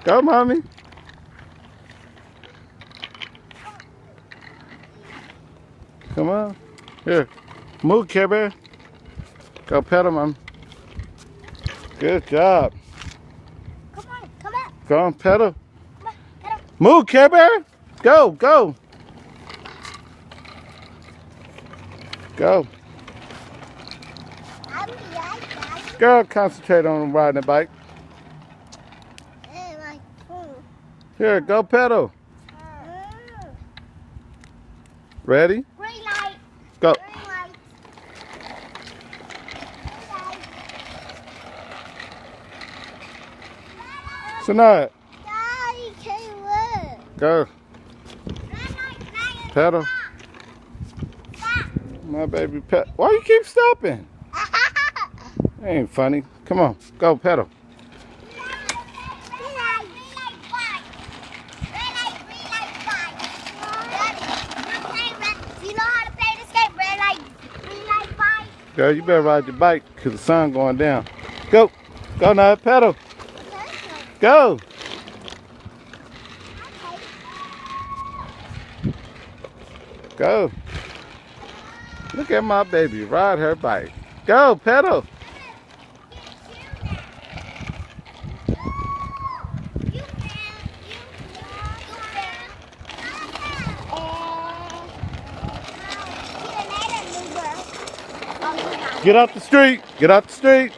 Go, mommy. Come on. Here. Move, Care Bear. Go pedal, mom. Good job. Come on, come on. Go on, pedal. Come on, pedal. Move, Care Bear. Go, go. Go. Girl, concentrate on riding the bike. Here, go pedal. Ready? Green light. Go. Green light. Sanaya, Daddy, can look. go. Red light, Pedal. My baby pet. Why you keep stopping? That ain't funny. Come on, go pedal. Girl, you better ride your bike because the sun going down. Go. Go now, pedal. Go. Go. Look at my baby ride her bike. Go, pedal. Get out the street. Get out the street.